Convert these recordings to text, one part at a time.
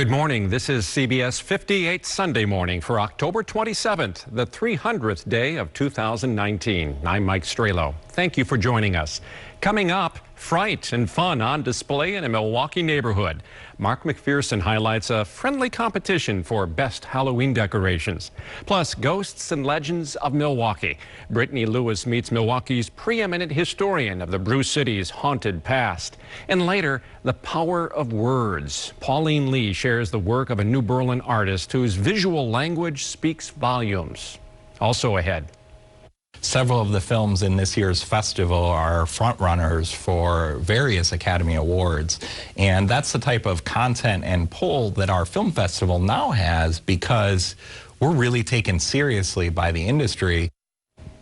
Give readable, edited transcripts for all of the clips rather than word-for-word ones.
Good morning. This is CBS 58 Sunday Morning for October 27th, the 300th day of 2019. I'm Mike Strehlow. Thank you for joining us. Coming up, fright and fun on display in a Milwaukee neighborhood. Mark McPherson highlights a friendly competition for best Halloween decorations. Plus, ghosts and legends of Milwaukee. Brittany Lewis meets Milwaukee's preeminent historian of the Brew City's haunted past. And later, the power of words. Pauline Lee shares the work of a New Berlin artist whose visual language speaks volumes. Also ahead. Several of the films in this year's festival are frontrunners for various Academy Awards, and that's the type of content and pull that our film festival now has because we're really taken seriously by the industry.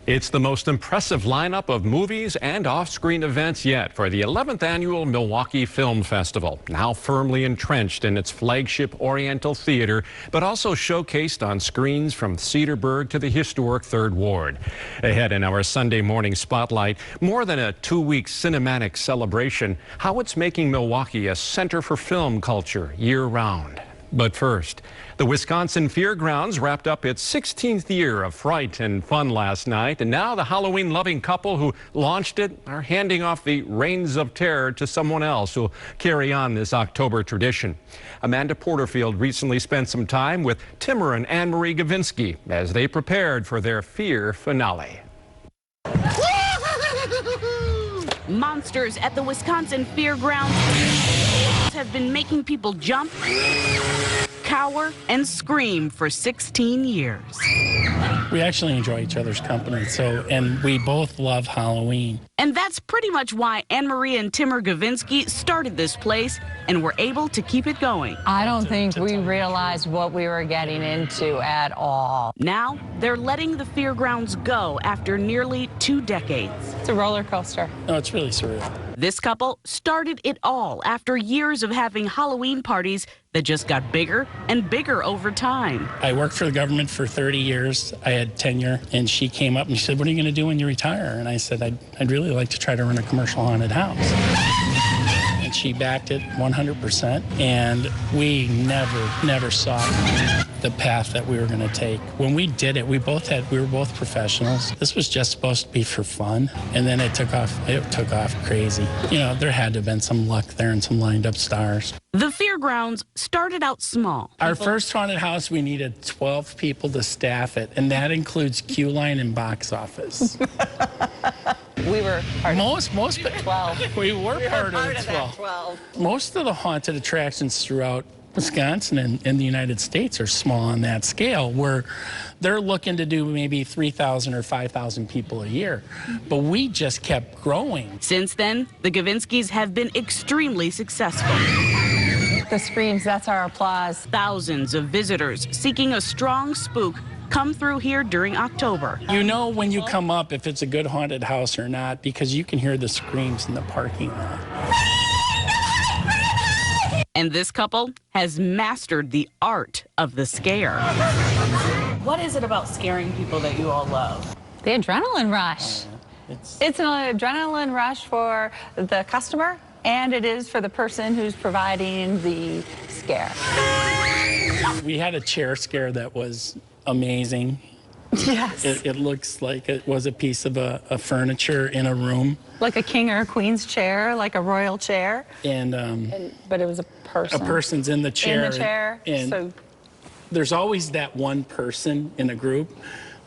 It's the most impressive lineup of movies and off-screen events yet for the 11th annual Milwaukee Film Festival, now firmly entrenched in its flagship Oriental Theater, but also showcased on screens from Cedarburg to the historic Third Ward. Ahead in our Sunday morning spotlight, more than a two-week cinematic celebration, how it's making Milwaukee a center for film culture year-round. But first, the Wisconsin Fairgrounds wrapped up its 16th year of fright and fun last night, and now the Halloween-loving couple who launched it are handing off the reins of terror to someone else who'll carry on this October tradition. Amanda Porterfield recently spent some time with Timur and Anne-Marie Gavinsky as they prepared for their Fear finale. Monsters at the Wisconsin Fairgrounds have been making people jump, cower, and scream for 16 years. We actually enjoy each other's company, and we both love Halloween. And that's pretty much why Anne-Marie and Timur Gavinsky started this place and were able to keep it going. I don't think we realized what we were getting into at all. Now, they're letting the fairgrounds go after nearly 2 decades. It's a roller coaster. No, it's really surreal. This couple started it all after years of having Halloween parties that just got bigger and bigger over time. I worked for the government for 30 years. I had tenure, and she came up and she said, "What are you going to do when you retire?" And I said, I'd really like to try to run a commercial haunted house. And she backed it 100%, and we never saw the path that we were going to take. When we did it, we were both professionals. This was just supposed to be for fun, and then it took off crazy. You know, there had to have been some luck there and some lined up stars. The fairgrounds started out small. Our first haunted house, we needed 12 people to staff it, and that includes queue line and box office. We were part most of the 12. We were part of the 12. Most of the haunted attractions throughout Wisconsin and the United States are small on that scale, where they're looking to do maybe 3,000 or 5,000 people a year. But we just kept growing. Since then, the Gavinskys have been extremely successful. The screams, that's our applause. Thousands of visitors seeking a strong spook come through here during October. You know when you come up if it's a good haunted house or not, because you can hear the screams in the parking lot. And this couple has mastered the art of the scare. What is it about scaring people that you all love? The adrenaline rush. It's an adrenaline rush for the customer, and it is for the person who's providing the scare. We had a chair scare that was amazing. Yes. It looks like it was a piece of a furniture in a room. Like a king or a queen's chair, like a royal chair. But it was a person. A person's in the chair. In the chair. And so there's always that one person in a group.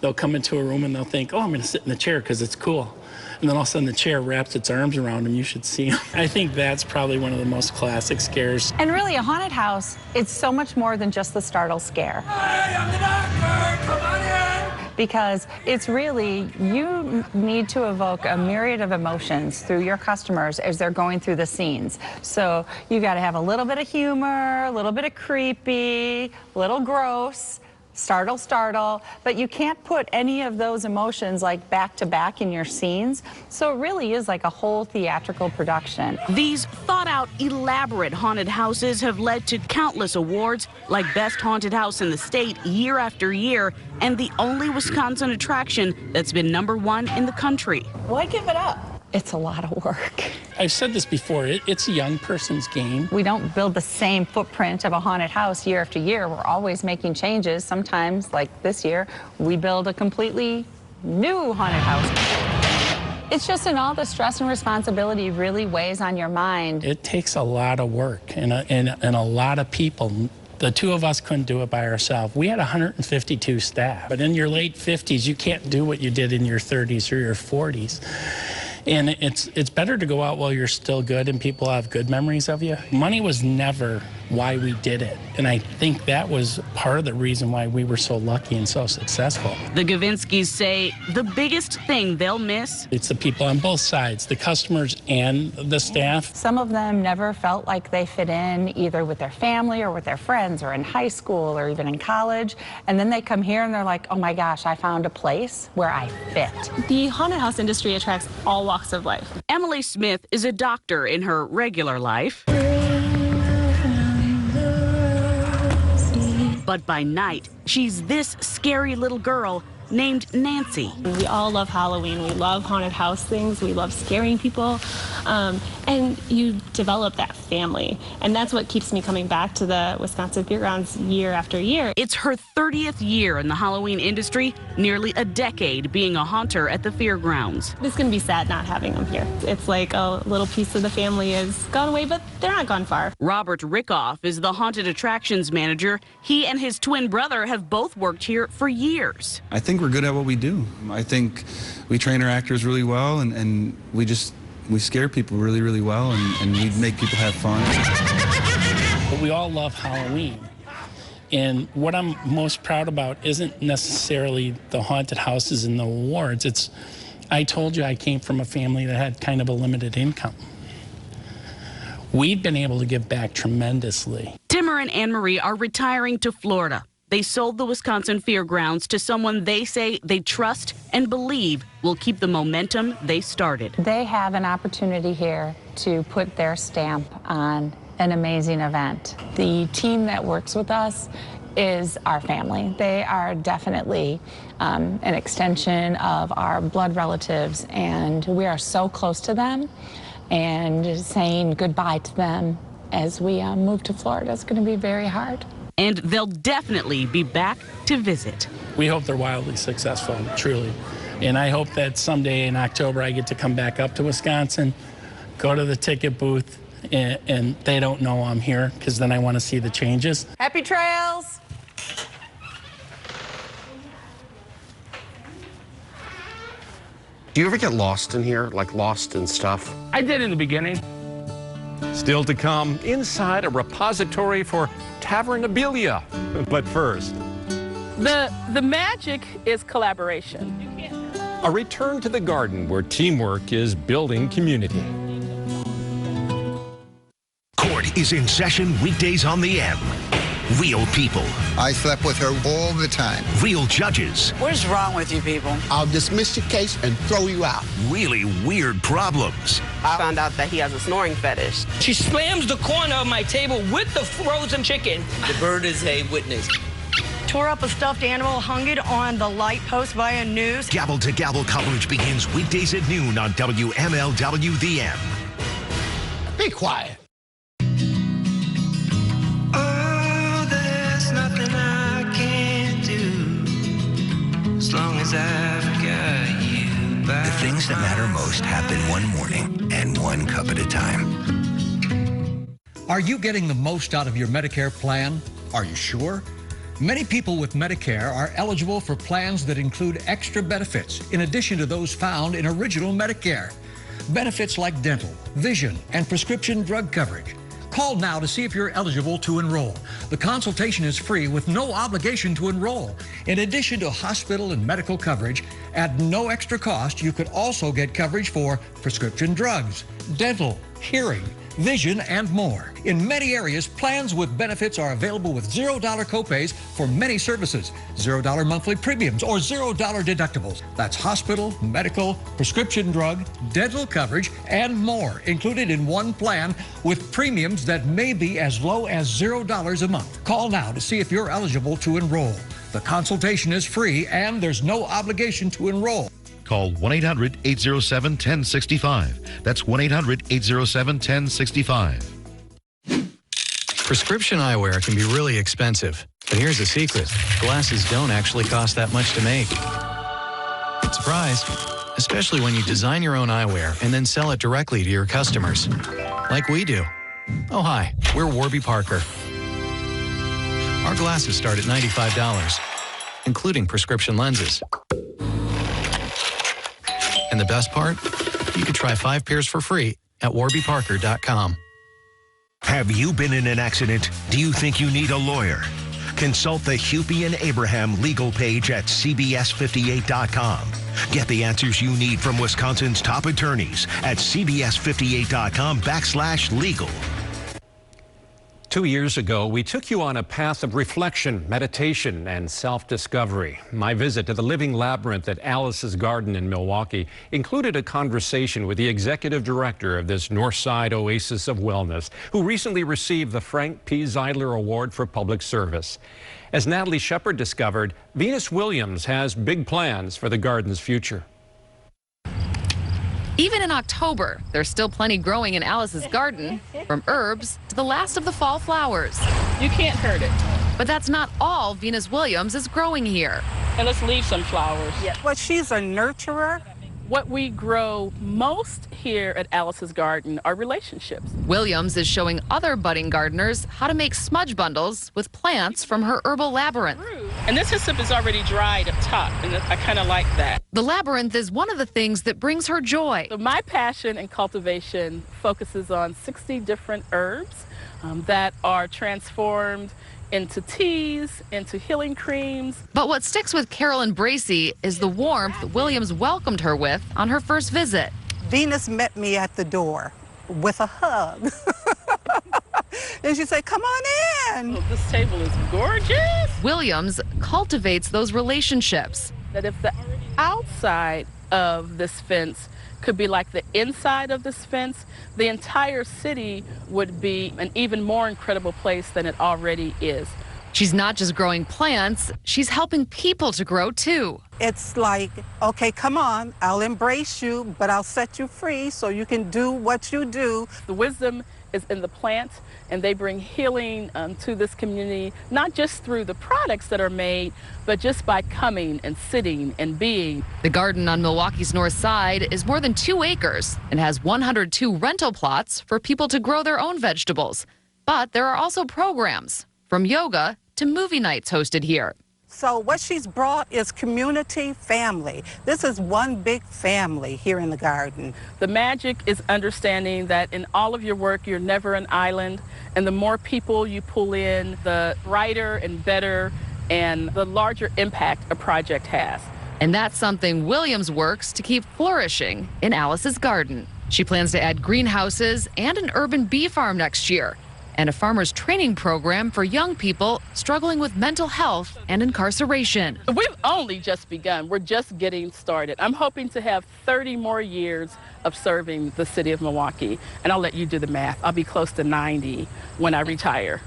They'll come into a room and they'll think, "Oh, I'm going to sit in the chair because it's cool." And then all of a sudden the chair wraps its arms around them. You should see them. I think that's probably one of the most classic scares. And really, a haunted house, it's so much more than just the startle scare. Hey, I'm the doctor! Come on in! Because it's really, you need to evoke a myriad of emotions through your customers as they're going through the scenes. So you got to have a little bit of humor, a little bit of creepy, a little gross, startle, but you can't put any of those emotions like back to back in your scenes. So it really is like a whole theatrical production. These thought-out, elaborate haunted houses have led to countless awards, like Best Haunted House in the state year after year, and the only Wisconsin attraction that's been #1 in the country. Why give it up? It's a lot of work. I've said this before, it's a young person's game. We don't build the same footprint of a haunted house year after year. We're always making changes. Sometimes, like this year, we build a completely new haunted house. It's just in all the stress and responsibility really weighs on your mind. It takes a lot of work and a lot of people. The two of us couldn't do it by ourselves. We had 152 staff. But in your late 50s, you can't do what you did in your 30s or your 40s. And it's better to go out while you're still good and people have good memories of you. Money was never why we did it. And I think that was part of the reason why we were so lucky and so successful. The Gavinskis say the biggest thing they'll miss, it's the people on both sides, the customers and the staff. Some of them never felt like they fit in either with their family or with their friends or in high school or even in college. And then they come here and they're like, oh my gosh, I found a place where I fit. The haunted house industry attracts all walks of life. Emily Smith is a doctor in her regular life. But by night, she's this scary little girl named Nancy. We all love Halloween. We love haunted house things. We love scaring people. And you develop that family. And that's what keeps me coming back to the Wisconsin Fairgrounds year after year. It's her 30th year in the Halloween industry, nearly a decade being a haunter at the fairgrounds. It's going to be sad not having them here. It's like a little piece of the family is gone away, but they're not gone far. Robert Rickoff is the haunted attractions manager. He and his twin brother have both worked here for years. I think we're good at what we do. I think we train our actors really well, and we scare people really, really well, and we make people have fun. But we all love Halloween. And what I'm most proud about isn't necessarily the haunted houses and the awards. It's, I told you I came from a family that had kind of a limited income. We've been able to give back tremendously. Timmer and Anne-Marie are retiring to Florida. They sold the Wisconsin Fairgrounds to someone they say they trust and believe will keep the momentum they started. They have an opportunity here to put their stamp on an amazing event. The team that works with us is our family. They are definitely an extension of our blood relatives, and we are so close to them, and saying goodbye to them as we move to Florida is going to be very hard. And they'll definitely be back to visit. We hope they're wildly successful, truly. And I hope that someday in October I get to come back up to Wisconsin, go to the ticket booth, and they don't know I'm here, because then I want to see the changes. Happy trails! Do you ever get lost in here, like lost in stuff? I did in the beginning. Still to come, inside a repository for tavernabilia. But first, The magic is collaboration. a return to the garden where teamwork is building community. Court is in session weekdays on the M. Real people. I slept with her all the time. Real judges. What's wrong with you people? I'll dismiss your case and throw you out. Really weird problems. I found out that he has a snoring fetish. She slams the corner of my table with the frozen chicken. The bird is a witness. Tore up a stuffed animal, hung it on the light post via news. Gavel to gavel coverage begins weekdays at noon on WMLW The M. Be quiet. Nothing I can't do as long as I've got you by The things that matter most happen one morning and one cup at a time. Are you getting the most out of your Medicare plan? Are you sure? Many people with Medicare are eligible for plans that include extra benefits in addition to those found in original Medicare. Benefits like dental, vision, and prescription drug coverage. Call now to see if you're eligible to enroll. The consultation is free with no obligation to enroll. In addition to hospital and medical coverage, at no extra cost, you could also get coverage for prescription drugs, dental, hearing, vision, and more. In many areas, plans with benefits are available with $0 copays for many services, $0 monthly premiums, or $0 deductibles. That's hospital, medical, prescription drug, dental coverage, and more included in one plan with premiums that may be as low as $0 a month. Call now to see if you're eligible to enroll. The consultation is free and there's no obligation to enroll. Call 1-800-807-1065. That's 1-800-807-1065. Prescription eyewear can be really expensive. But here's the secret. Glasses don't actually cost that much to make. Surprise! Especially when you design your own eyewear and then sell it directly to your customers. Like we do. Oh, hi. We're Warby Parker. Our glasses start at $95, including prescription lenses. And the best part? You could try 5 pairs for free at warbyparker.com. Have you been in an accident? Do you think you need a lawyer? Consult the Hupy and Abraham legal page at cbs58.com. Get the answers you need from Wisconsin's top attorneys at cbs58.com/legal. 2 years ago, we took you on a path of reflection, meditation, and self-discovery. My visit to the Living Labyrinth at Alice's Garden in Milwaukee included a conversation with the executive director of this Northside Oasis of Wellness, who recently received the Frank P. Zeidler Award for Public Service. As Natalie Shepard discovered, Venus Williams has big plans for the garden's future. Even in October, there's still plenty growing in Alice's garden, from herbs to the last of the fall flowers. You can't hurt it. But that's not all Venus Williams is growing here. And let's leave some flowers. Yeah. Well, she's a nurturer. What we grow most here at Alice's Garden are relationships. Williams is showing other budding gardeners how to make smudge bundles with plants from her herbal labyrinth. And this hyssop is already dried up top, and I kind of like that. The labyrinth is one of the things that brings her joy. So my passion in cultivation focuses on 60 different herbs that are transformed into teas, into healing creams. But what sticks with Carolyn Bracey is the warmth Williams welcomed her with on her first visit. Venus met me at the door with a hug. And she said, come on in. Oh, this table is gorgeous. Williams cultivates those relationships. That if the outside of this fence could be like the inside of this fence, the entire city would be an even more incredible place than it already is. She's not just growing plants, she's helping people to grow too. It's like, okay, come on, I'll embrace you, but I'll set you free so you can do what you do. The wisdom is in the plants, and they bring healing to this community, not just through the products that are made, but just by coming and sitting and being. The garden on Milwaukee's north side is more than 2 acres and has 102 rental plots for people to grow their own vegetables. But there are also programs, from yoga to movie nights hosted here. So what she's brought is community, family. This is one big family here in the garden. The magic is understanding that in all of your work, you're never an island. And the more people you pull in, the brighter and better and the larger impact a project has. And that's something Williams works to keep flourishing in Alice's Garden. She plans to add greenhouses and an urban bee farm next year, and a farmer's training program for young people struggling with mental health and incarceration. We've only just begun. We're just getting started. I'm hoping to have 30 more years of serving the city of Milwaukee, and I'll let you do the math. I'll be close to 90 when I retire.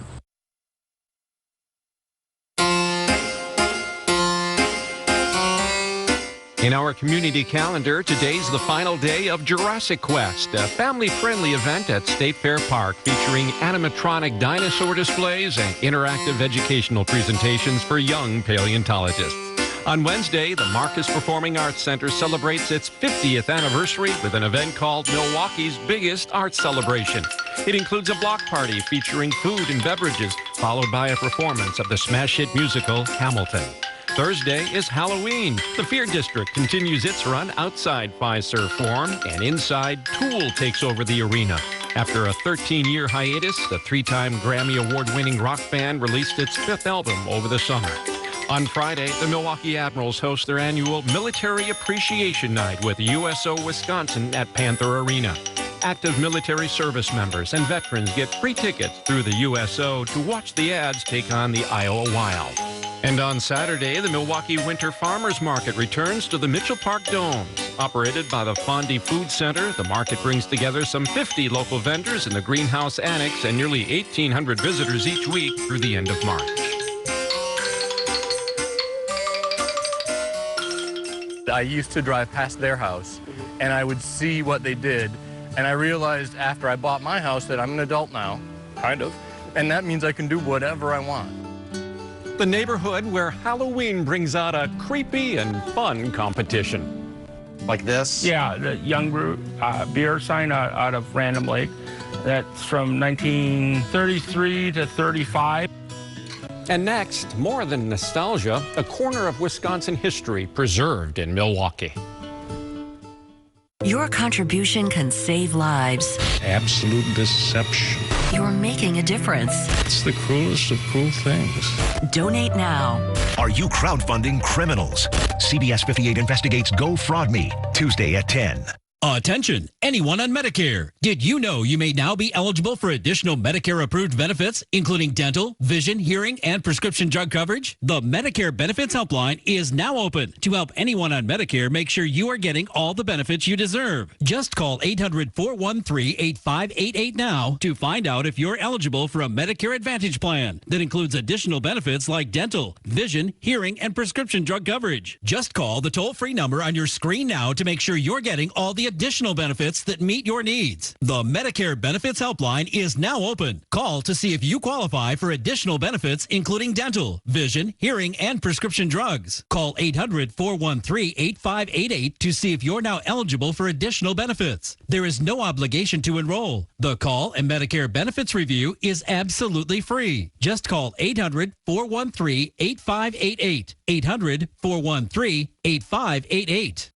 In our community calendar, today's the final day of Jurassic Quest, a family-friendly event at State Fair Park featuring animatronic dinosaur displays and interactive educational presentations for young paleontologists. On Wednesday, the Marcus Performing Arts Center celebrates its 50th anniversary with an event called Milwaukee's Biggest Arts Celebration. It includes a block party featuring food and beverages, followed by a performance of the smash hit musical Hamilton. Thursday is Halloween. The Fear District continues its run outside Fiserv Forum, and inside Tool takes over the arena. After a 13-year hiatus, the 3-time Grammy Award-winning rock band released its 5th album over the summer. On Friday, the Milwaukee Admirals host their annual Military Appreciation Night with USO Wisconsin at Panther Arena. Active military service members and veterans get free tickets through the USO to watch the Ads take on the Iowa Wild. And on Saturday, the Milwaukee Winter Farmers Market returns to the Mitchell Park Domes. Operated by the Fondy Food Center, the market brings together some 50 local vendors in the Greenhouse Annex and nearly 1,800 visitors each week through the end of March. I used to drive past their house, and I would see what they did, and I realized after I bought my house that I'm an adult now, kind of, and that means I can do whatever I want. The neighborhood where Halloween brings out a creepy and fun competition. Like this? Yeah, the Young Brew beer sign out of Random Lake. That's from 1933 to 35. And next, more than nostalgia, a corner of Wisconsin history preserved in Milwaukee. Your contribution can save lives. Absolute deception. You're making a difference. It's the cruelest of cruel things. Donate now. Are you crowdfunding criminals? CBS 58 investigates Go Fraud Me, Tuesday at 10. Attention, anyone on Medicare. Did you know you may now be eligible for additional Medicare-approved benefits, including dental, vision, hearing, and prescription drug coverage? The Medicare Benefits Helpline is now open to help anyone on Medicare make sure you are getting all the benefits you deserve. Just call 800-413-8588 now to find out if you're eligible for a Medicare Advantage plan that includes additional benefits like dental, vision, hearing, and prescription drug coverage. Just call the toll-free number on your screen now to make sure you're getting all the additional benefits that meet your needs. The Medicare Benefits Helpline is now open. Call to see if you qualify for additional benefits, including dental, vision, hearing, and prescription drugs. Call 800-413-8588 to see if you're now eligible for additional benefits. There is no obligation to enroll. The call and Medicare benefits review is absolutely free. Just call 800-413-8588. 800-413-8588.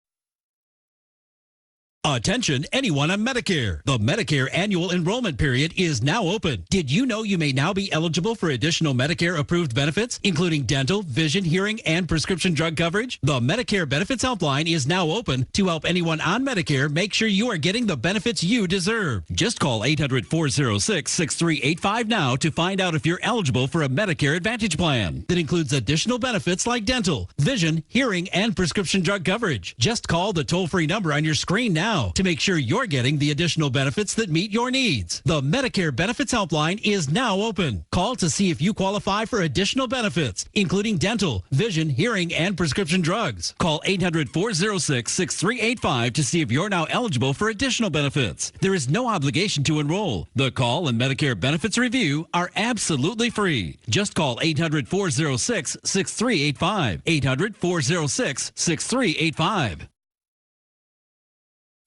Attention, anyone on Medicare. The Medicare annual enrollment period is now open. Did you know you may now be eligible for additional Medicare-approved benefits, including dental, vision, hearing, and prescription drug coverage? The Medicare Benefits Helpline is now open to help anyone on Medicare make sure you are getting the benefits you deserve. Just call 800-406-6385 now to find out if you're eligible for a Medicare Advantage plan that includes additional benefits like dental, vision, hearing, and prescription drug coverage. Just call the toll-free number on your screen now to make sure you're getting the additional benefits that meet your needs. The Medicare Benefits Helpline is now open. Call to see if you qualify for additional benefits, including dental, vision, hearing, and prescription drugs. Call 800-406-6385 to see if you're now eligible for additional benefits. There is no obligation to enroll. The call and Medicare benefits review are absolutely free. Just call 800-406-6385. 800-406-6385.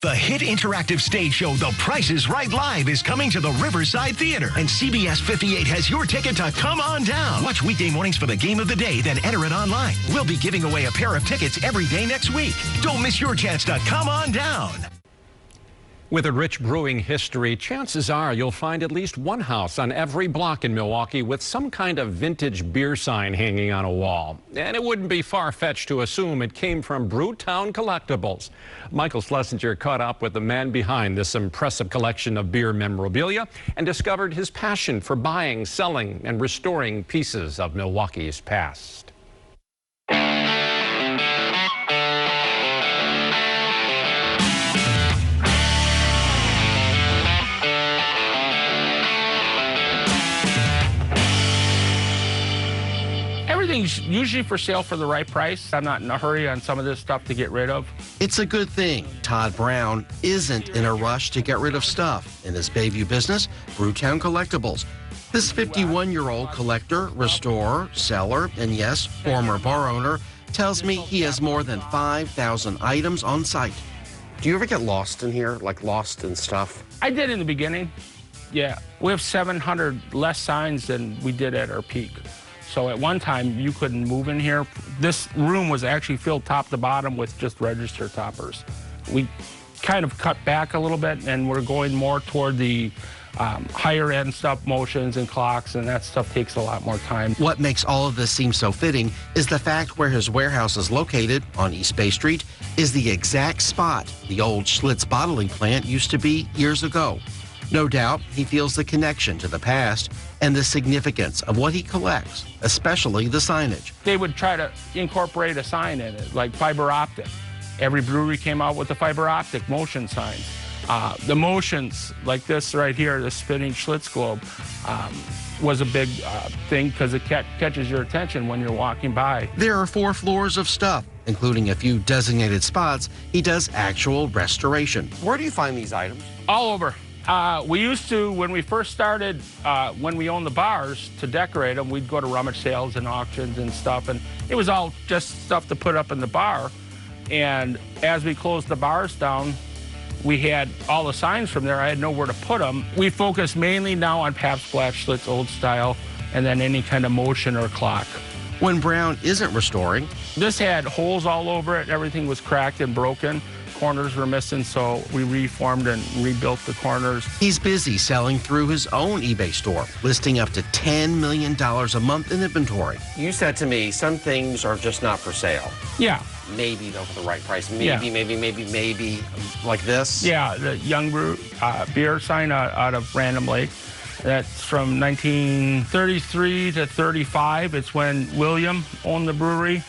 The hit interactive stage show The Price is Right Live is coming to the Riverside Theater, and CBS 58 has your ticket to come on down. Watch weekday mornings for the game of the day, then enter it online. We'll be giving away a pair of tickets every day next week. Don't miss your chance to come on down. With a rich brewing history, chances are you'll find at least one house on every block in Milwaukee with some kind of vintage beer sign hanging on a wall. And it wouldn't be far-fetched to assume it came from Brewtown Collectibles. Michael Schlesinger caught up with the man behind this impressive collection of beer memorabilia and discovered his passion for buying, selling, and restoring pieces of Milwaukee's past. Everything's usually for sale for the right price. I'm not in a hurry on some of this stuff to get rid of. It's a good thing Todd Brown isn't in a rush to get rid of stuff. In his Bayview business, Brewtown Collectibles. This 51-year-old collector, restorer, seller, and yes, former bar owner, tells me he has more than 5,000 items on site. Do you ever get lost in here, like lost in stuff? I did in the beginning, yeah. We have 700 less signs than we did at our peak. So at one time, you couldn't move in here. This room was actually filled top to bottom with just register toppers. We kind of cut back a little bit, and we're going more toward the higher end stuff, motions and clocks, and that stuff takes a lot more time. What makes all of this seem so fitting is the fact where his warehouse is located, on East Bay Street, is the exact spot the old Schlitz bottling plant used to be years ago. No doubt, he feels the connection to the past and the significance of what he collects, especially the signage. They would try to incorporate a sign in it, like fiber optic. Every brewery came out with the fiber optic motion signs. The motions, like this right here, the spinning Schlitz globe, was a big thing because it catches your attention when you're walking by. There are 4 floors of stuff, including a few designated spots. He does actual restoration. Where do you find these items? All over. We used to, when we first started, when we owned the bars, to decorate them, we'd go to rummage sales and auctions and stuff, and it was all just stuff to put up in the bar. And as we closed the bars down, we had all the signs from there. I had nowhere to put them. We focus mainly now on Pabst Black Schlitz old style, and then any kind of motion or clock. When Brown isn't restoring, this had holes all over it. Everything was cracked and broken. Corners were missing, so we reformed and rebuilt the corners. He's busy selling through his own eBay store, listing up to $10 million a month in inventory. You said to me, some things are just not for sale. Yeah. Maybe though for the right price. Maybe, like this. Yeah, the Young Brew beer sign out of Random Lake. That's from 1933 to 35. It's when William owned the brewery.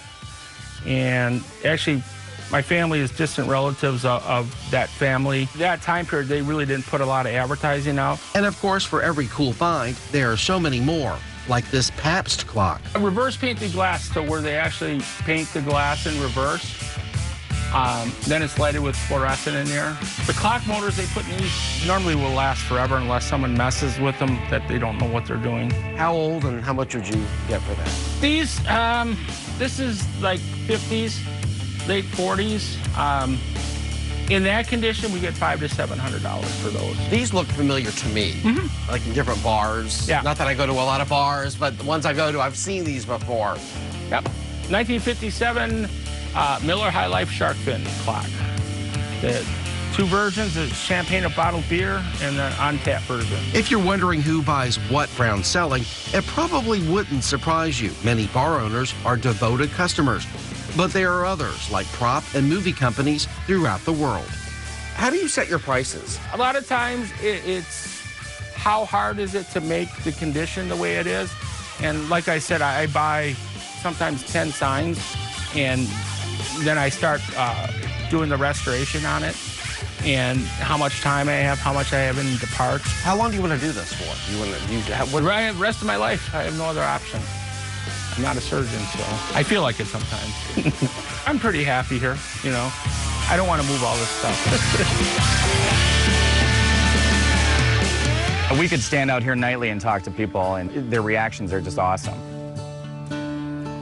And actually, my family is distant relatives of that family. That time period, they really didn't put a lot of advertising out. And of course, for every cool find, there are so many more, like this Pabst clock. A reverse painted glass, so where they actually paint the glass in reverse. Then it's lighted with fluorescent in there. The clock motors they put in these normally will last forever unless someone messes with them that they don't know what they're doing. How old and how much would you get for that? These, this is like 50s, late 40s. In that condition, we get $500 to $700 for those. These look familiar to me, like in different bars. Yeah. Not that I go to a lot of bars, but the ones I go to, I've seen these before. Yep. 1957 Miller High Life shark fin clock. The 2 versions, the champagne of bottled beer and the on-tap version. If you're wondering who buys what Brown's selling, it probably wouldn't surprise you. Many bar owners are devoted customers. But there are others, like prop and movie companies throughout the world. How do you set your prices? A lot of times it's how hard is it to make the condition the way it is. And like I said, I buy sometimes 10 signs, and then I start doing the restoration on it, and how much time I have, how much I have in the parts. How long do you want to do this for? The rest of my life, I have no other option. I'm not a surgeon, so I feel like it sometimes. I'm pretty happy here, you know. I don't want to move all this stuff. We could stand out here nightly and talk to people, and their reactions are just awesome.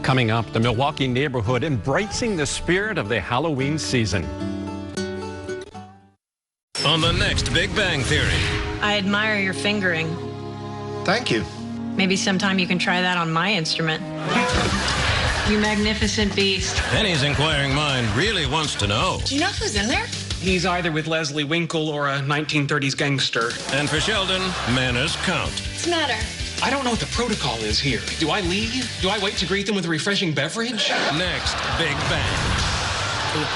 Coming up, the Milwaukee neighborhood embracing the spirit of the Halloween season. On the next Big Bang Theory. I admire your fingering. Thank you. Maybe sometime you can try that on my instrument. You magnificent beast. Penny's inquiring mind really wants to know. Do you know who's in there? He's either with Leslie Winkle or a 1930s gangster. And for Sheldon, manners count. What's the matter? I don't know what the protocol is here. Do I leave? Do I wait to greet them with a refreshing beverage? Next Big Bang.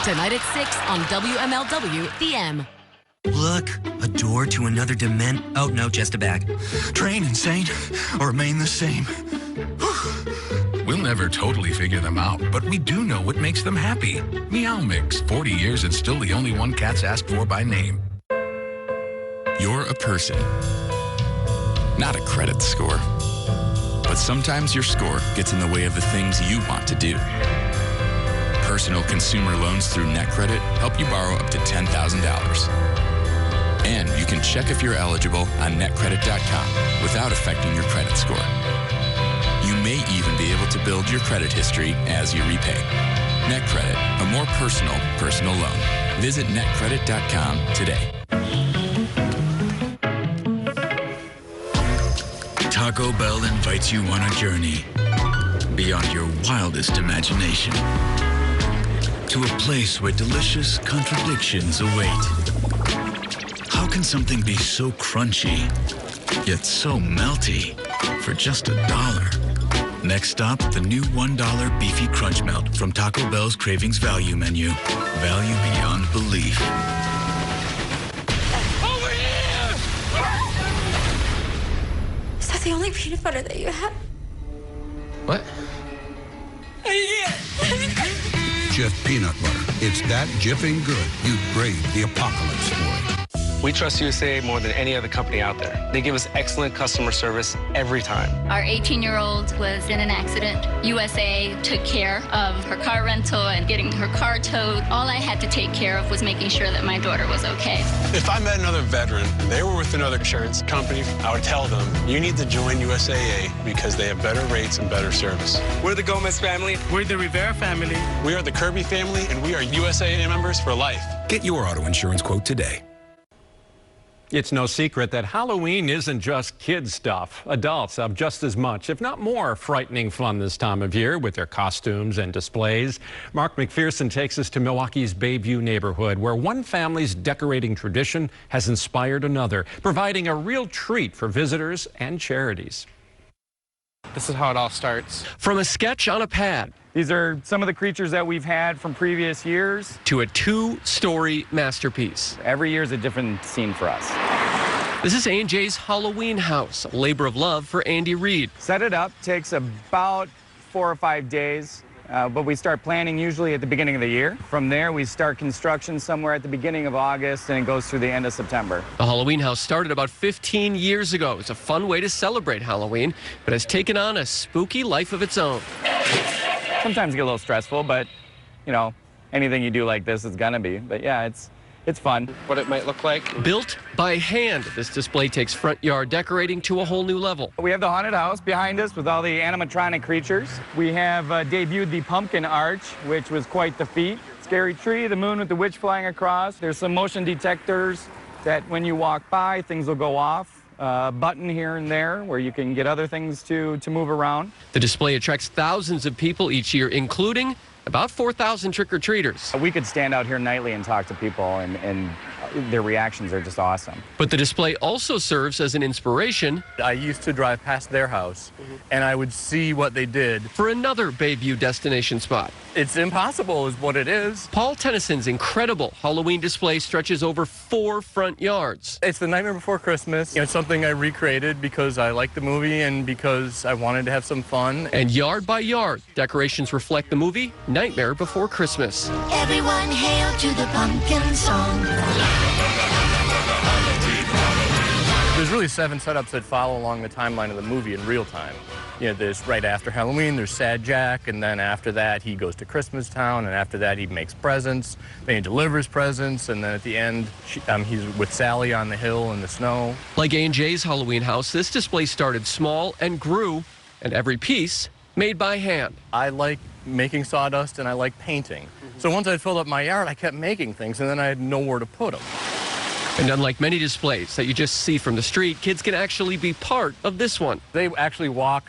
Tonight at 6 on WMLW The M. Look, a door to another dimension. Oh, no, just a bag. Train insane or remain the same. We'll never totally figure them out, but we do know what makes them happy. Meow Mix, 40 years and still the only one cats ask for by name. You're a person, not a credit score. But sometimes your score gets in the way of the things you want to do. Personal consumer loans through NetCredit help you borrow up to $10,000. And you can check if you're eligible on netcredit.com without affecting your credit score. You may even be able to build your credit history as you repay. NetCredit, a more personal loan. Visit netcredit.com today. Taco Bell invites you on a journey beyond your wildest imagination to a place where delicious contradictions await. How can something be so crunchy, yet so melty for just $1? Next stop, the new $1 Beefy Crunch Melt from Taco Bell's Cravings Value Menu. Value beyond belief. Over here! Is that the only peanut butter that you have? What? Jif Peanut Butter. It's that jiffing good you'd brave the apocalypse for it. We trust USA more than any other company out there. They give us excellent customer service every time. Our 18-year-old was in an accident. USA took care of her car rental and getting her car towed. All I had to take care of was making sure that my daughter was okay. If I met another veteran and they were with another insurance company, I would tell them, you need to join USAA because they have better rates and better service. We're the Gomez family. We're the Rivera family. We are the Kirby family, and we are USAA members for life. Get your auto insurance quote today. It's no secret that Halloween isn't just kid stuff. Adults have just as much, if not more, frightening fun this time of year with their costumes and displays. Mark McPherson takes us to Milwaukee's Bayview neighborhood, where one family's decorating tradition has inspired another, providing a real treat for visitors and charities. This is how it all starts. From a sketch on a pad. These are some of the creatures that we've had from previous years. To a 2-story masterpiece. Every year is a different scene for us. This is A&J's Halloween house, a labor of love for Andy Reed. Set it up takes about 4 or 5 days, but we start planning usually at the beginning of the year. From there, we start construction somewhere at the beginning of August, and it goes through the end of September. The Halloween house started about 15 years ago. It's a fun way to celebrate Halloween, but has taken on a spooky life of its own. Sometimes get a little stressful, but, you know, anything you do like this is gonna be. But yeah, it's fun. What it might look like. Built by hand, this display takes front yard decorating to a whole new level. We have the haunted house behind us with all the animatronic creatures. We have debuted the pumpkin arch, which was quite the feat. Scary tree, the moon with the witch flying across. There's some motion detectors that when you walk by, things will go off. Button here and there where you can get other things to move around. The display attracts thousands of people each year, including about 4,000 trick-or-treaters. We could stand out here nightly and talk to people, and their reactions are just awesome. But the display also serves as an inspiration. I used to drive past their house, and I would see what they did. For another Bayview destination spot. It's impossible is what it is. Paul Tennyson's incredible Halloween display stretches over 4 front yards. It's The Nightmare Before Christmas. It's something I recreated because I liked the movie and because I wanted to have some fun. And yard by yard, decorations reflect the movie Nightmare Before Christmas. Everyone hail to the pumpkin song. There's really 7 setups that follow along the timeline of the movie in real time. You know, there's right after Halloween, there's Sad Jack, and then after that he goes to Christmas Town, and after that he makes presents, then he delivers presents, and then at the end he's with Sally on the hill in the snow. Like A&J's Halloween house, this display started small and grew, and every piece made by hand. I like making sawdust and I like painting. So once I'd filled up my yard, I kept making things, and then I had nowhere to put them. And unlike many displays that you just see from the street, kids can actually be part of this one. They actually walk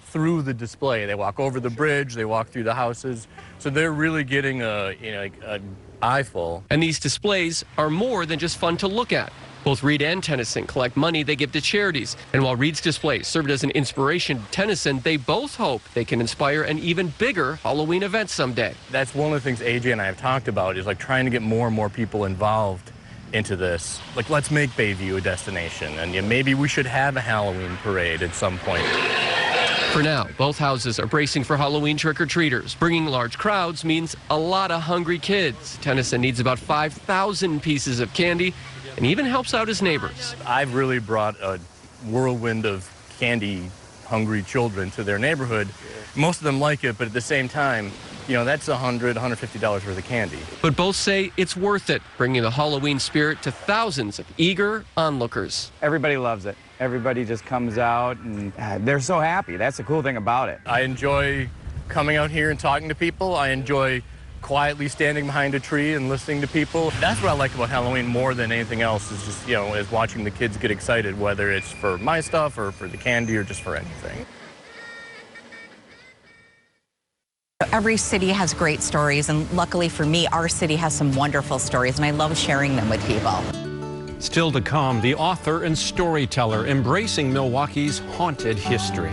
through the display. They walk over the bridge, they walk through the houses. So they're really getting an eyeful. And these displays are more than just fun to look at. Both Reed and Tennyson collect money they give to charities. And while Reed's display served as an inspiration to Tennyson, they both hope they can inspire an even bigger Halloween event someday. That's one of the things AJ and I have talked about, is like trying to get more and more people involved into this. Like, let's make Bayview a destination, and maybe we should have a Halloween parade at some point. For now, both houses are bracing for Halloween trick-or-treaters. Bringing large crowds means a lot of hungry kids. Tennyson needs about 5,000 pieces of candy and even helps out his neighbors. I've really brought a whirlwind of candy-hungry children to their neighborhood. Most of them like it, but at the same time, you know, that's $100, $150 worth of candy. But both say it's worth it, bringing the Halloween spirit to thousands of eager onlookers. Everybody loves it. Everybody just comes out, and they're so happy. That's the cool thing about it. I enjoy coming out here and talking to people. I enjoy quietly standing behind a tree and listening to people. That's what I like about Halloween more than anything else, is just, you know, is watching the kids get excited, whether it's for my stuff or for the candy or just for anything. Every city has great stories, and luckily for me, our city has some wonderful stories, and I love sharing them with people. Still to come, the author and storyteller embracing Milwaukee's haunted history.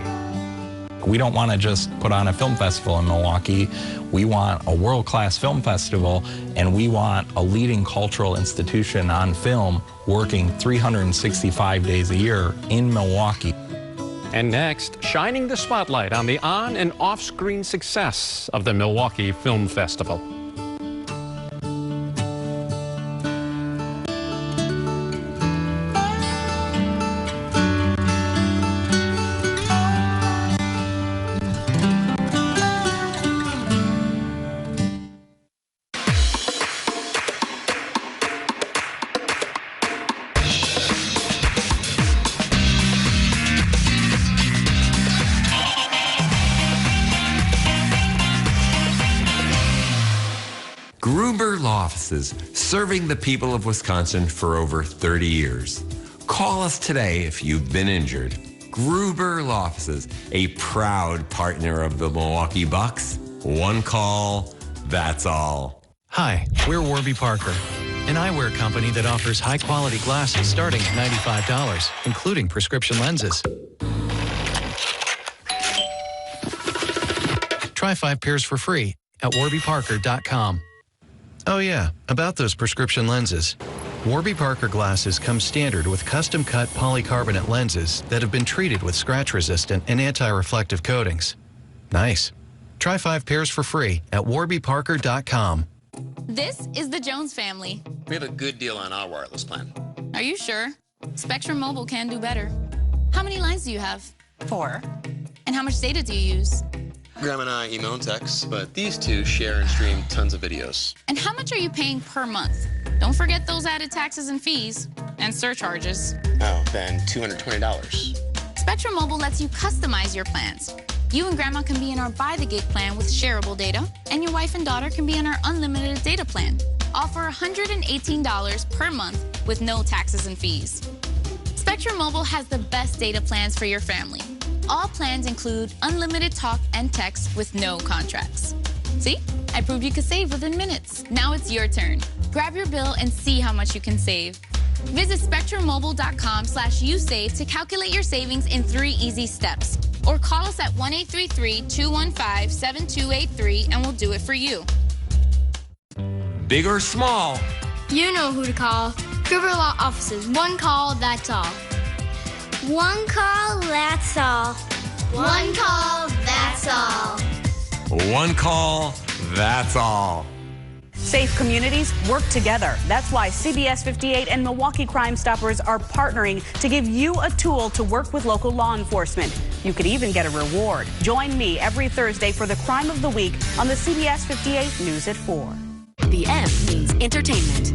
We don't want to just put on a film festival in Milwaukee. We want a world-class film festival, and we want a leading cultural institution on film working 365 days a year in Milwaukee. And next, shining the spotlight on the on- and off-screen success of the Milwaukee Film Festival. Gruber Law Offices, serving the people of Wisconsin for over 30 years. Call us today if you've been injured. Gruber Law Offices, a proud partner of the Milwaukee Bucks. One call, that's all. Hi, we're Warby Parker, an eyewear company that offers high-quality glasses starting at $95, including prescription lenses. Try 5 pairs for free at warbyparker.com. Oh yeah, about those prescription lenses. Warby Parker glasses come standard with custom-cut polycarbonate lenses that have been treated with scratch-resistant and anti-reflective coatings. Nice. Try 5 pairs for free at warbyparker.com. This is the Jones family. We have a good deal on our wireless plan. Are you sure? Spectrum Mobile can do better. How many lines do you have? 4. And how much data do you use? Graham and I email and text, but these two share and stream tons of videos. And how much are you paying per month? Don't forget those added taxes and fees and surcharges. Oh, then $220. Spectrum Mobile lets you customize your plans. You and Grandma can be in our Buy the Gig plan with shareable data, and your wife and daughter can be in our unlimited data plan. All for $118 per month with no taxes and fees. Spectrum Mobile has the best data plans for your family. All plans include unlimited talk and text with no contracts. See? I proved you could save within minutes. Now it's your turn. Grab your bill and see how much you can save. Visit spectrummobile.com/usave to calculate your savings in 3 easy steps. Or call us at 1-833-215-7283 and we'll do it for you. Big or small, You know who to call. Gruber Law Offices. One call, that's all. One call, that's all. One call, that's all. one call, that's all. Safe communities work together. That's why CBS 58 and Milwaukee Crime Stoppers are partnering to give you a tool to work with local law enforcement. You could even get a reward. Join me every Thursday for the Crime of the Week on the CBS 58 News at 4. The M means entertainment.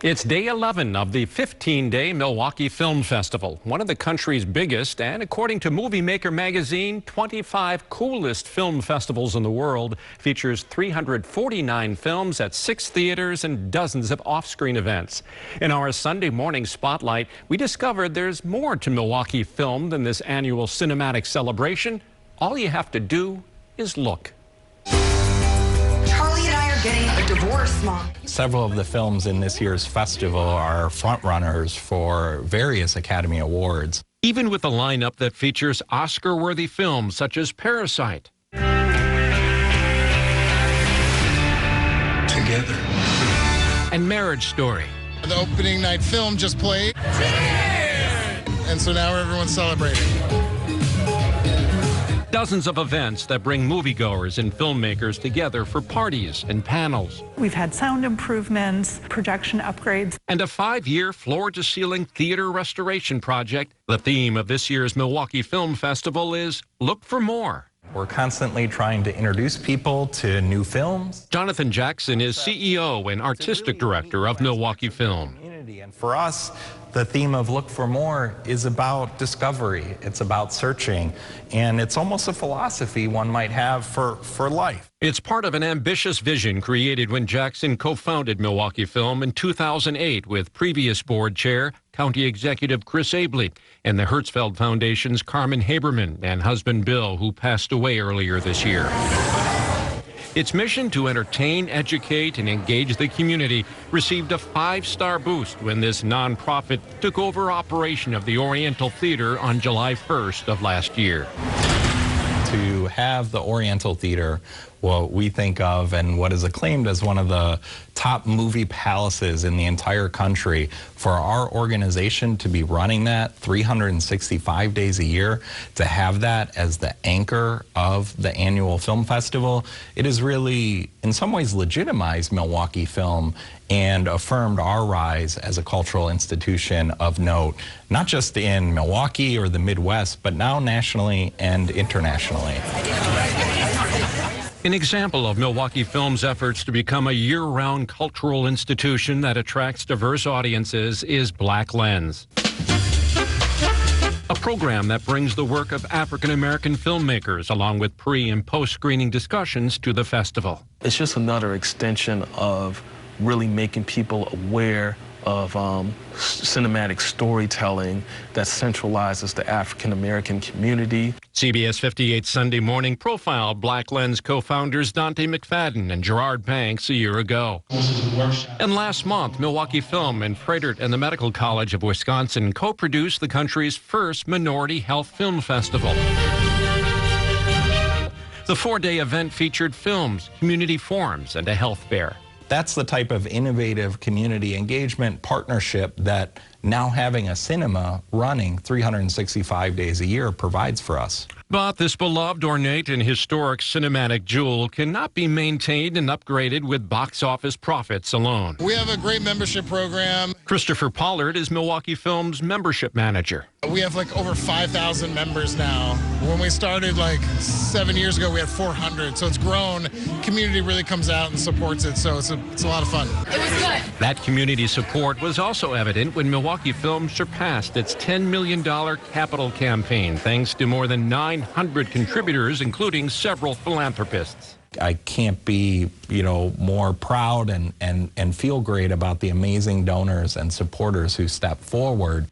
It's day 11 of the 15-day Milwaukee Film Festival, one of the country's biggest and, according to Movie Maker magazine, 25 coolest film festivals in the world. Features 349 films at 6 theaters and dozens of off-screen events. In our Sunday morning spotlight, we discovered there's more to Milwaukee film than this annual cinematic celebration. All you have to do is look. Getting a divorce, Mom. Several of the films in this year's festival are frontrunners for various Academy Awards. Even with a lineup that features Oscar-worthy films such as Parasite, Together. and Marriage Story. The opening night film just played. And so now everyone's celebrating. Dozens of events that bring moviegoers and filmmakers together for parties and panels. We've had sound improvements, projection upgrades, and a 5-year floor-to-ceiling theater restoration project. The theme of this year's Milwaukee Film Festival is Look for More. We're constantly trying to introduce people to new films. Jonathan Jackson is CEO and artistic director of Milwaukee Film. And for us, the theme of Look for More is about discovery. It's about searching. And it's almost a philosophy one might have for life. It's part of an ambitious vision created when Jackson co-founded Milwaukee Film in 2008 with previous board chair, County Executive Chris Abley, and the Hertzfeld Foundation's Carmen Haberman and husband Bill, who passed away earlier this year. Its mission to entertain, educate, and engage the community received a 5-star boost when this nonprofit took over operation of the Oriental Theater on July 1st of last year. To have the Oriental Theater, what we think of and what is acclaimed as one of the top movie palaces in the entire country, for our organization to be running that 365 days a year, to have that as the anchor of the annual film festival, it has really, in some ways, legitimized Milwaukee film and affirmed our rise as a cultural institution of note, not just in Milwaukee or the Midwest, but now nationally and internationally. An example of Milwaukee Film's efforts to become a year-round cultural institution that attracts diverse audiences is Black Lens. A program that brings the work of African-American filmmakers along with pre- and post-screening discussions to the festival. It's just another extension of really making people aware of cinematic storytelling that centralizes the African-American community. CBS 58 Sunday Morning profiled Black Lens co-founders Dante McFadden and Gerard Banks a year ago. And last month, Milwaukee Film and Frederick and the Medical College of Wisconsin co-produced the country's first Minority Health Film Festival. The four-day event featured films, community forums, and a health fair. That's the type of innovative community engagement partnership that now having a cinema running 365 days a year provides for us. But this beloved, ornate, and historic cinematic jewel cannot be maintained and upgraded with box office profits alone. We have a great membership program. Christopher Pollard is Milwaukee Film's membership manager. We have like over 5,000 members now. When we started like 7 years ago, we had 400. So it's grown. Community really comes out and supports it. So it's a lot of fun. It was good. That community support was also evident when Milwaukee Film surpassed its $10 million capital campaign, thanks to more than 900 contributors, including several philanthropists. I can't be, more proud and feel great about the amazing donors and supporters who step forward.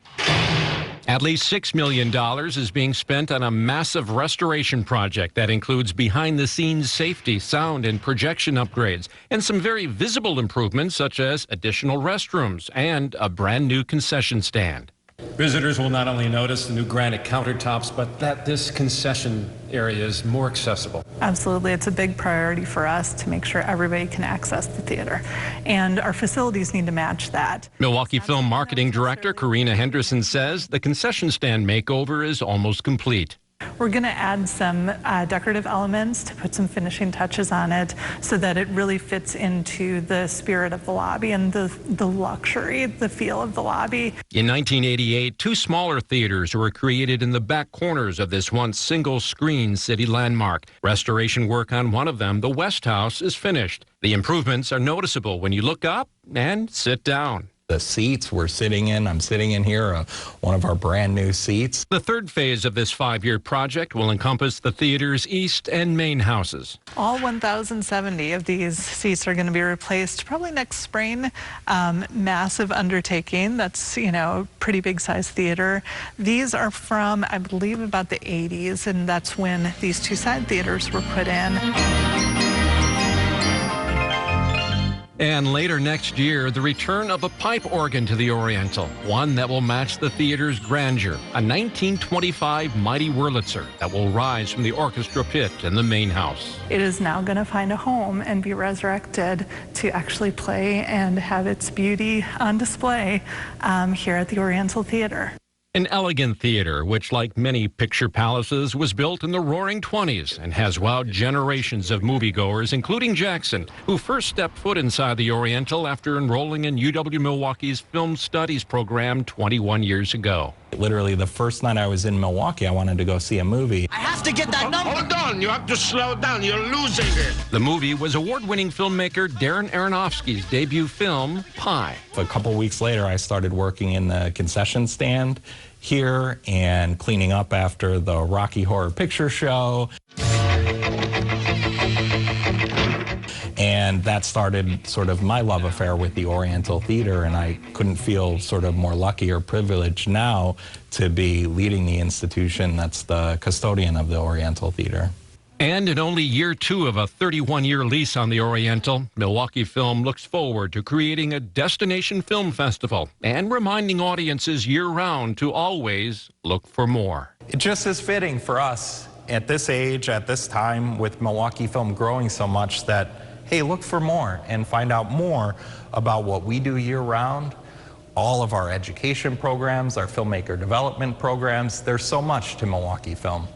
At least $6 million is being spent on a massive restoration project that includes behind-the-scenes safety, sound, and projection upgrades, and some very visible improvements such as additional restrooms and a brand-new concession stand. Visitors will not only notice the new granite countertops, but that this concession area is more accessible. Absolutely. It's a big priority for us to make sure everybody can access the theater. And our facilities need to match that. Milwaukee Film Marketing Director Karina Henderson says the concession stand makeover is almost complete. We're going to add some decorative elements to put some finishing touches on it so that it really fits into the spirit of the lobby and the luxury, the feel of the lobby. In 1988, two smaller theaters were created in the back corners of this once single-screen city landmark. Restoration work on one of them, the West House, is finished. The improvements are noticeable when you look up and sit down. The seats we're sitting in, I'm sitting in here, one of our brand new seats. The third phase of this 5-year project will encompass the theater's east and main houses. All 1,070 of these seats are going to be replaced probably next spring. Massive undertaking. That's, pretty big size theater. These are from, I believe, about the 80s, and that's when these two side theaters were put in. And later next year, the return of a pipe organ to the Oriental, one that will match the theater's grandeur, a 1925 Mighty Wurlitzer that will rise from the orchestra pit in the main house. It is now going to find a home and be resurrected to actually play and have its beauty on display here at the Oriental Theater. An elegant theater, which, like many picture palaces, was built in the Roaring '20s and has wowed generations of moviegoers, including Jackson, who first stepped foot inside the Oriental after enrolling in UW-Milwaukee's Film Studies program 21 years ago. Literally, the first night I was in Milwaukee, I wanted to go see a movie. I have to get that number. Hold on, you have to slow down. You're losing it. The movie was award-winning filmmaker Darren Aronofsky's debut film, Pi. A couple weeks later, I started working in the concession stand here and cleaning up after the Rocky Horror Picture Show. And that started sort of my love affair with the Oriental Theater, and I couldn't feel sort of more lucky or privileged now to be leading the institution that's the custodian of the Oriental Theater. And in only year 2 of a 31-year lease on the Oriental, Milwaukee Film looks forward to creating a destination film festival and reminding audiences year-round to always look for more. It just is fitting for us at this age, at this time, with Milwaukee Film growing so much that, hey, look for more and find out more about what we do year-round. All of our education programs, our filmmaker development programs, there's so much to Milwaukee Film.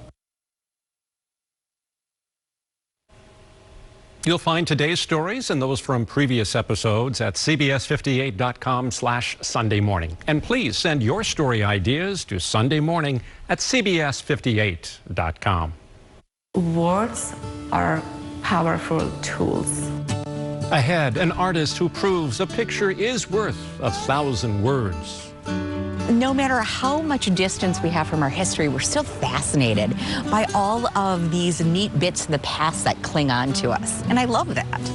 You'll find today's stories and those from previous episodes at cbs58.com/Sunday Morning. And please send your story ideas to sundaymorning@cbs58.com. Words are powerful tools. Ahead, an artist who proves a picture is worth 1,000 words. No matter how much distance we have from our history, we're still fascinated by all of these neat bits of the past that cling on to us. And I love that.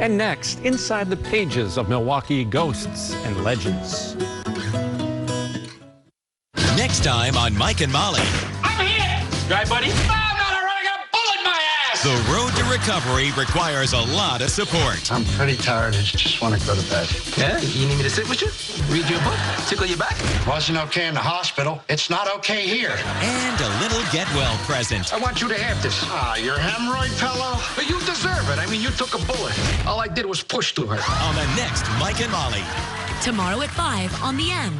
And next, inside the pages of Milwaukee ghosts and legends. Next time on Mike and Molly. I'm here! Right, buddy? I'm not running a bullet in my ass! The road to recovery requires a lot of support. I'm pretty tired. I just want to go to bed. Yeah? You need me to sit with you? Read you a book? Tickle your back? Wasn't okay in the hospital. It's not okay here. And a little get well present. I want you to have this. Ah, your hemorrhoid pillow? But you deserve it. I mean, you took a bullet. All I did was push to her. On the next Mike and Molly. Tomorrow at 5 on the M.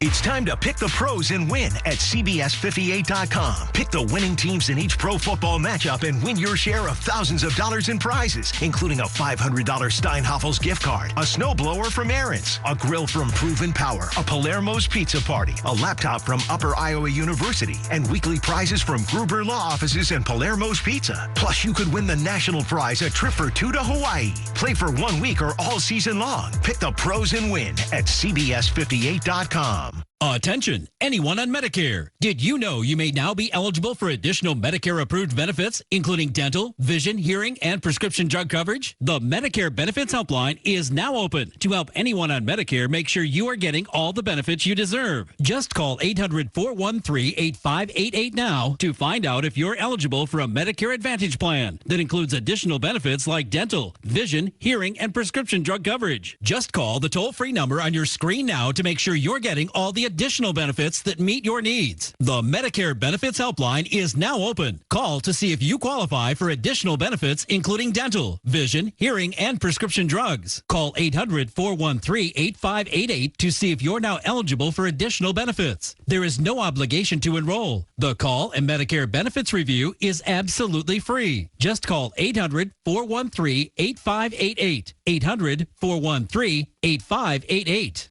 It's time to pick the pros and win at CBS58.com. Pick the winning teams in each pro football matchup and win your share of thousands of dollars in prizes, including a $500 Steinhoffel's gift card, a snowblower from Aaron's, a grill from Proven Power, a Palermo's Pizza Party, a laptop from Upper Iowa University, and weekly prizes from Gruber Law Offices and Palermo's Pizza. Plus, you could win the national prize, a trip for 2 to Hawaii. Play for 1 week or all season long. Pick the pros and win at CBS58.com. Attention, anyone on Medicare. Did you know you may now be eligible for additional Medicare-approved benefits, including dental, vision, hearing, and prescription drug coverage? The Medicare Benefits Helpline is now open to help anyone on Medicare make sure you are getting all the benefits you deserve. Just call 800-413-8588 now to find out if you're eligible for a Medicare Advantage plan that includes additional benefits like dental, vision, hearing, and prescription drug coverage. Just call the toll-free number on your screen now to make sure you're getting all the additional benefits that meet your needs. The Medicare Benefits Helpline is now open. Call to see if you qualify for additional benefits, including dental, vision, hearing, and prescription drugs. Call 800-413-8588 to see if you're now eligible for additional benefits. There is no obligation to enroll. The call and Medicare benefits review is absolutely free. Just call 800-413-8588. 800-413-8588.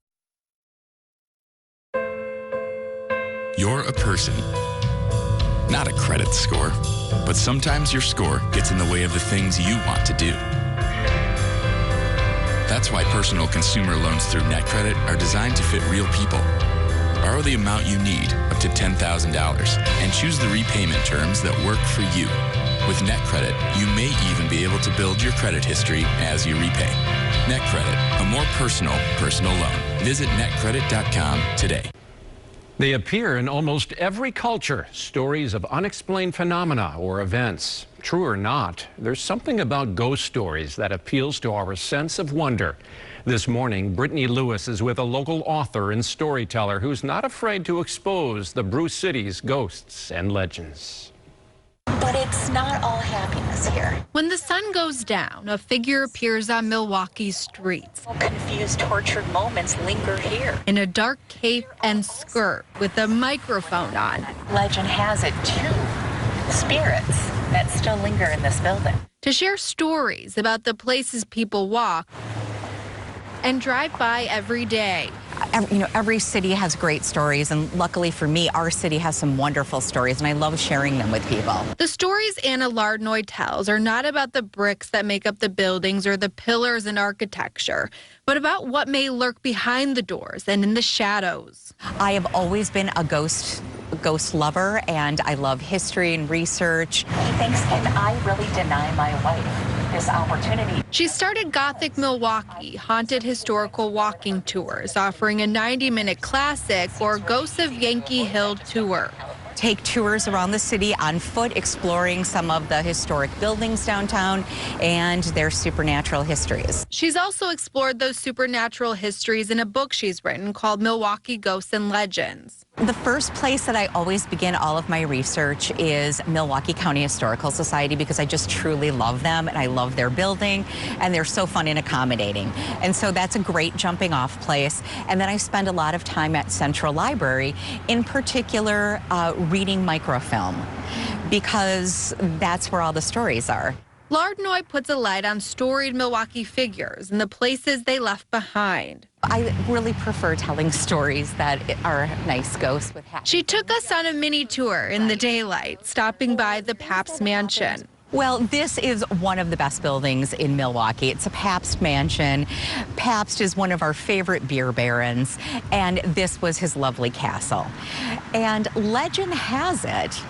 You're a person, not a credit score, but sometimes your score gets in the way of the things you want to do. That's why personal consumer loans through NetCredit are designed to fit real people. Borrow the amount you need, up to $10,000, and choose the repayment terms that work for you. With NetCredit, you may even be able to build your credit history as you repay. NetCredit, a more personal loan. Visit netcredit.com today. They appear in almost every culture, stories of unexplained phenomena or events. True or not, there's something about ghost stories that appeals to our sense of wonder. This morning, Brittany Lewis is with a local author and storyteller who's not afraid to expose the Brew City's ghosts and legends. But it's not all happiness here. When the sun goes down, a figure appears on Milwaukee's streets. Confused, tortured moments linger here. In a dark cape and skirt with a microphone on. Legend has it, too. Spirits that still linger in this building. To share stories about the places people walk and drive by every day. Every city has great stories, and luckily for me, our city has some wonderful stories, and I love sharing them with people. The stories Anna Lardnoy tells are not about the bricks that make up the buildings or the pillars and architecture, but about what may lurk behind the doors and in the shadows. I have always been a ghost lover, and I love history and research. He thinks, and I really deny my wife this opportunity. She started Gothic Milwaukee, haunted historical walking tours, offering a 90-minute classic or Ghosts of Yankee Hill tour. Take tours around the city on foot, exploring some of the historic buildings downtown and their supernatural histories. She's also explored those supernatural histories in a book she's written called Milwaukee Ghosts and Legends. The first place that I always begin all of my research is Milwaukee County Historical Society, because I just truly love them and I love their building and they're so fun and accommodating. And so that's a great jumping off place. And then I spend a lot of time at Central Library, in particular reading microfilm, because that's where all the stories are. Lardnoy puts a light on storied Milwaukee figures and the places they left behind. I really prefer telling stories that are nice ghosts with happy. She took us on a mini tour in the daylight, stopping by the Pabst Mansion. Well, this is one of the best buildings in Milwaukee. It's a Pabst mansion. Pabst is one of our favorite beer barons, and this was his lovely castle. And legend has it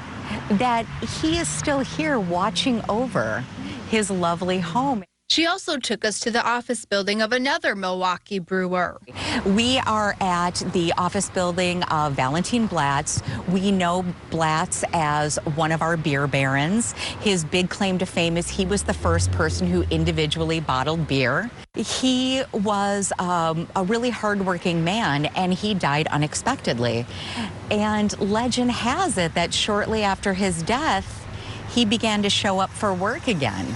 that he is still here watching over his lovely home. She also took us to the office building of another Milwaukee brewer. We are at the office building of Valentin Blatz. We know Blatz as one of our beer barons. His big claim to fame is he was the first person who individually bottled beer. He was a really hardworking man, and he died unexpectedly. And legend has it that shortly after his death, he began to show up for work again.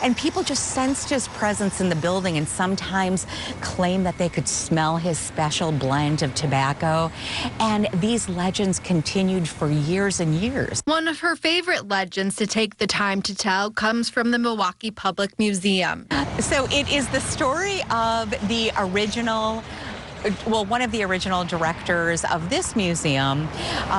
And people just sensed his presence in the building and sometimes claimed that they could smell his special blend of tobacco. And these legends continued for years and years. One of her favorite legends to take the time to tell comes from the Milwaukee Public Museum. So it is the story of the original one of the original directors of this museum.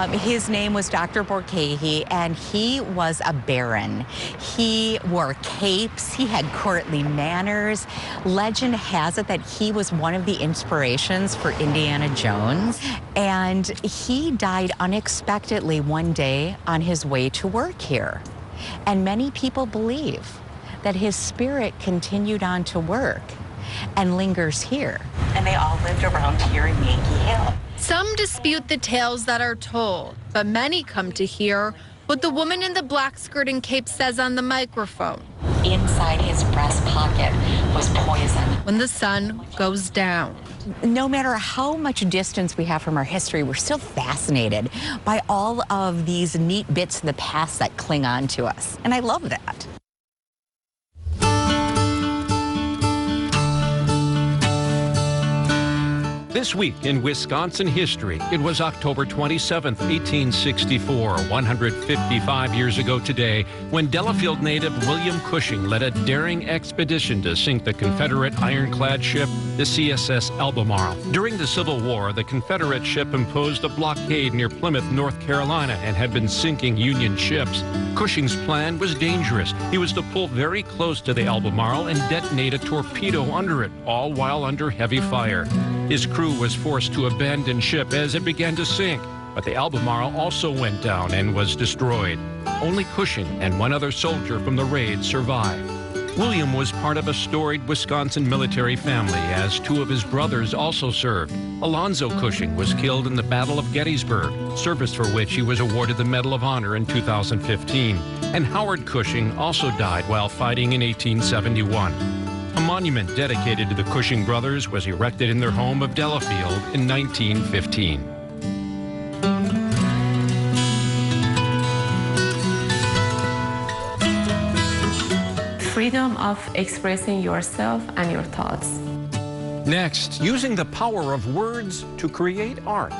His name was Dr. Borkahe, and he was a baron. He wore capes. He had courtly manners. Legend has it that he was one of the inspirations for Indiana Jones, and he died unexpectedly one day on his way to work here. And many people believe that his spirit continued on to work and lingers here. And they all lived around here in Yankee Hill. Some dispute the tales that are told, but many come to hear what the woman in the black skirt and cape says on the microphone. Inside his breast pocket was poison. When the sun goes down. No matter how much distance we have from our history, we're still fascinated by all of these neat bits of the past that cling on to us. And I love that. This week in Wisconsin history, it was October 27th, 1864, 155 years ago today, when Delafield native William Cushing led a daring expedition to sink the Confederate ironclad ship, the CSS Albemarle. During the Civil War, the Confederate ship imposed a blockade near Plymouth, North Carolina, and had been sinking Union ships. Cushing's plan was dangerous. He was to pull very close to the Albemarle and detonate a torpedo under it, all while under heavy fire. His crew was forced to abandon ship as it began to sink, but the Albemarle also went down and was destroyed. Only Cushing and one other soldier from the raid survived. William was part of a storied Wisconsin military family, as two of his brothers also served. Alonzo Cushing was killed in the Battle of Gettysburg, service for which he was awarded the Medal of Honor in 2015. And Howard Cushing also died while fighting in 1871. A monument dedicated to the Cushing brothers was erected in their home of Delafield in 1915. Freedom of expressing yourself and your thoughts. Next, using the power of words to create art.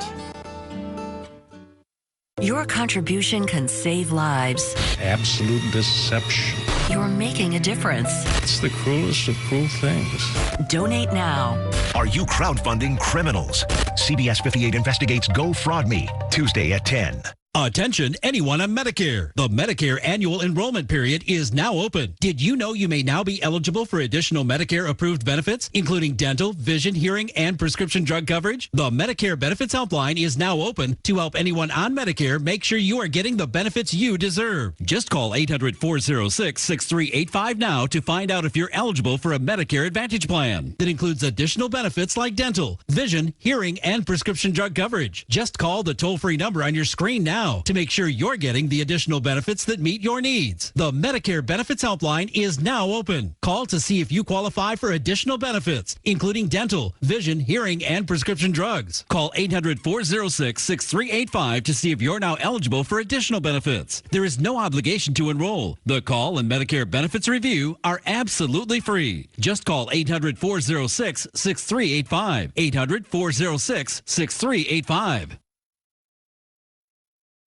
Your contribution can save lives. Absolute deception. You're making a difference. It's the cruelest of cruel things. Donate now. Are you crowdfunding criminals? CBS 58 investigates Go Fraud Me, Tuesday at 10. Attention, anyone on Medicare. The Medicare annual enrollment period is now open. Did you know you may now be eligible for additional Medicare approved benefits, including dental, vision, hearing, and prescription drug coverage? The Medicare Benefits Helpline is now open to help anyone on Medicare make sure you are getting the benefits you deserve. Just call 800-406-6385 now to find out if you're eligible for a Medicare Advantage plan that includes additional benefits like dental, vision, hearing, and prescription drug coverage. Just call the toll-free number on your screen now to make sure you're getting the additional benefits that meet your needs. The Medicare Benefits Helpline is now open. Call to see if you qualify for additional benefits, including dental, vision, hearing, and prescription drugs. Call 800-406-6385 to see if you're now eligible for additional benefits. There is no obligation to enroll. The call and Medicare benefits review are absolutely free. Just call 800-406-6385. 800-406-6385.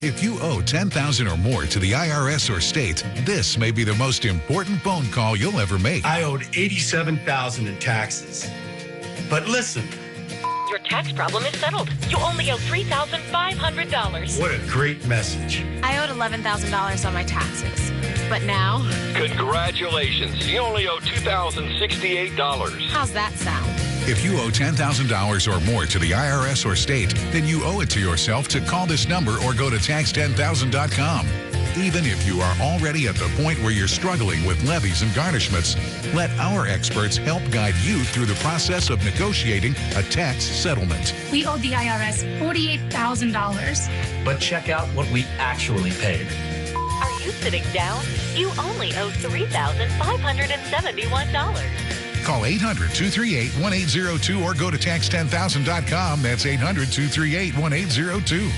If you owe $10,000 or more to the IRS or state, this may be the most important phone call you'll ever make. I owed $87,000 in taxes. But listen, Your tax problem is settled. You only owe $3,500. What a great message. I owed $11,000 on my taxes, but now... Congratulations. You only owe $2,068. How's that sound? If you owe $10,000 or more to the IRS or state, then you owe it to yourself to call this number or go to tax10000.com. Even if you are already at the point where you're struggling with levies and garnishments, let our experts help guide you through the process of negotiating a tax settlement. We owed the IRS $48,000. But check out what we actually paid. Are you sitting down? You only owe $3,571. Call 800-238-1802 or go to tax10000.com. That's 800-238-1802.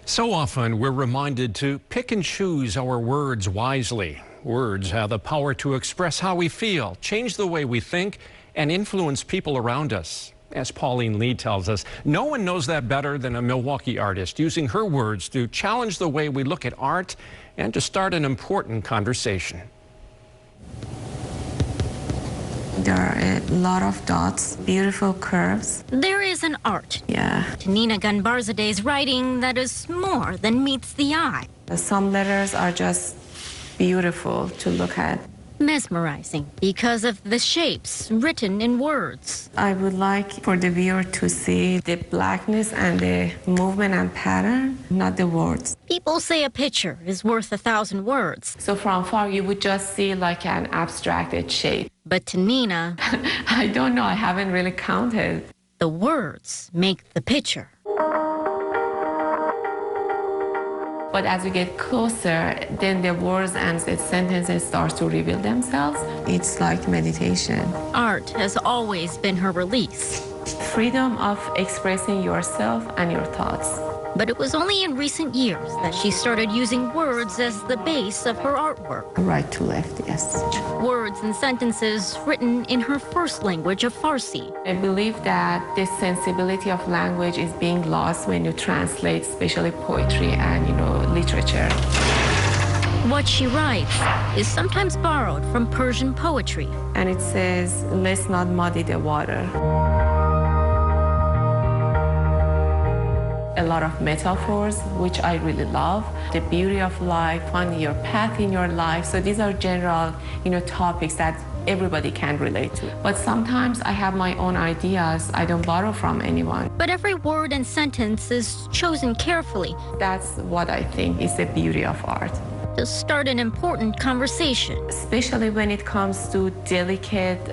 So often we're reminded to pick and choose our words wisely. Words have the power to express how we feel, change the way we think, and influence people around us. As Pauline Lee tells us, no one knows that better than a Milwaukee artist, using her words to challenge the way we look at art and to start an important conversation. There are a lot of dots, beautiful curves. There is an art. Yeah. To Nina Ganbarzade's writing that is more than meets the eye. Some letters are just beautiful to look at. Mesmerizing because of the shapes written in words. I would like for the viewer to see the blackness and the movement and pattern, not the words. People say a picture is worth 1,000 words. So from far you would just see like an abstracted shape. But to Nina, I don't know, I haven't really counted. The words make the picture. But as we get closer, then the words and the sentences start to reveal themselves. It's like meditation. Art has always been her release. Freedom of expressing yourself and your thoughts. But it was only in recent years that she started using words as the base of her artwork. Right to left, yes. Words and sentences written in her first language of Farsi. I believe that the sensibility of language is being lost when you translate, especially poetry and, literature. What she writes is sometimes borrowed from Persian poetry. And it says, let's not muddy the water. A lot of metaphors, which I really love. The beauty of life, finding your path in your life. So these are general, topics that everybody can relate to. But sometimes I have my own ideas. I don't borrow from anyone. But every word and sentence is chosen carefully. That's what I think is the beauty of art. To start an important conversation. Especially when it comes to delicate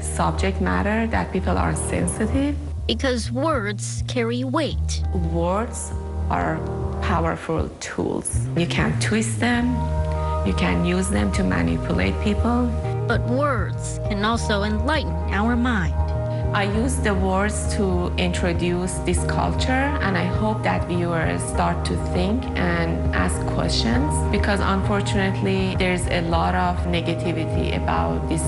subject matter that people are sensitive. Because words carry weight. Words are powerful tools. You can twist them, you can use them to manipulate people. But words can also enlighten our mind. I use the words to introduce this culture, and I hope that viewers start to think and ask questions, because unfortunately there's a lot of negativity about this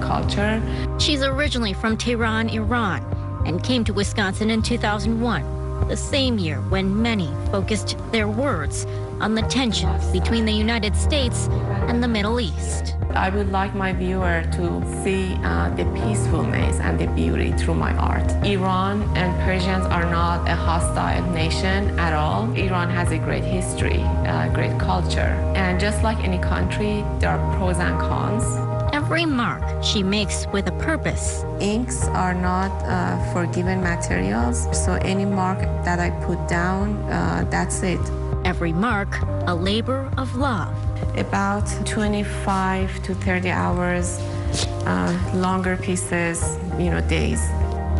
culture. She's originally from Tehran, Iran, and came to Wisconsin in 2001, the same year when many focused their words on the tensions between the United States and the Middle East. I would like my viewer to see the peacefulness and the beauty through my art. Iran and Persians are not a hostile nation at all. Iran has a great history, great culture. And just like any country, there are pros and cons. Every mark she makes with a purpose. Inks are not forgiven materials, so any mark that I put down, that's it. Every mark, a labor of love. About 25 to 30 hours, longer pieces, days.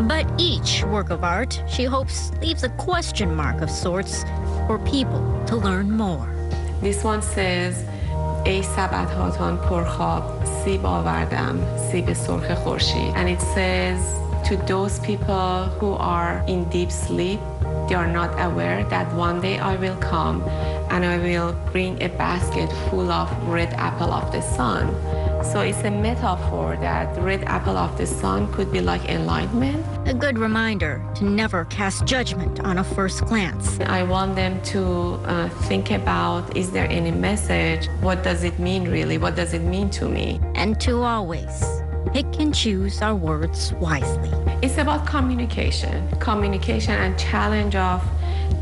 But each work of art, she hopes, leaves a question mark of sorts for people to learn more. This one says, ای سبدهاتان پرخواب سیب آوردم سیب سرخ خورشید. And it says to those people who are in deep sleep, they are not aware that one day I will come and I will bring a basket full of red apple of the sun. So it's a metaphor that red apple of the sun could be like enlightenment. A good reminder to never cast judgment on a first glance. I want them to think about, is there any message? What does it mean really? What does it mean to me? And to always pick and choose our words wisely. It's about communication and challenge of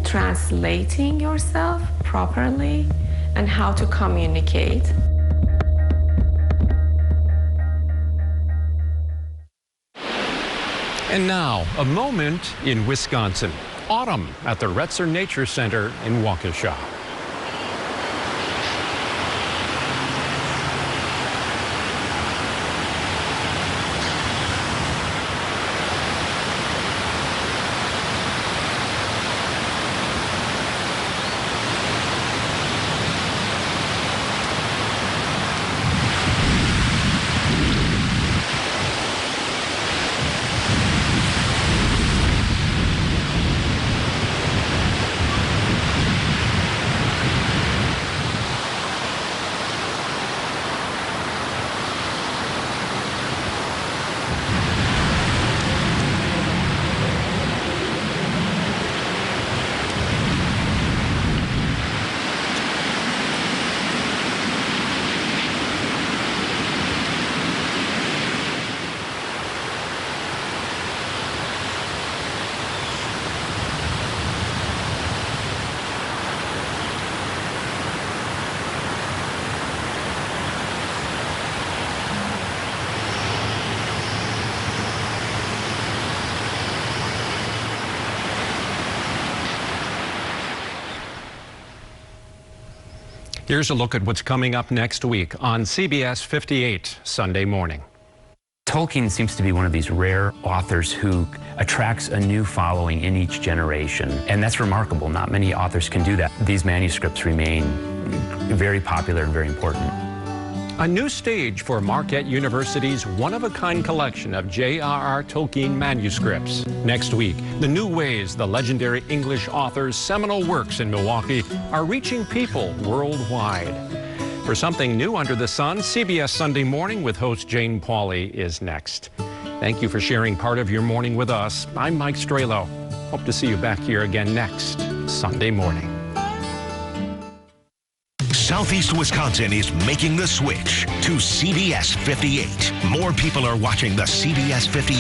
translating yourself properly and how to communicate. And now, a moment in Wisconsin. Autumn at the Retzer Nature Center in Waukesha. Here's a look at what's coming up next week on CBS 58 Sunday morning. Tolkien seems to be one of these rare authors who attracts a new following in each generation, and that's remarkable. Not many authors can do that. These manuscripts remain very popular and very important. A new stage for Marquette University's one-of-a-kind collection of J.R.R. Tolkien manuscripts. Next week, the new ways the legendary English author's seminal works in Milwaukee are reaching people worldwide. For something new under the sun, CBS Sunday Morning with host Jane Pauley is next. Thank you for sharing part of your morning with us. I'm Mike Strehlow. Hope to see you back here again next Sunday morning. Southeast Wisconsin is making the switch to CBS 58. More people are watching the CBS 58.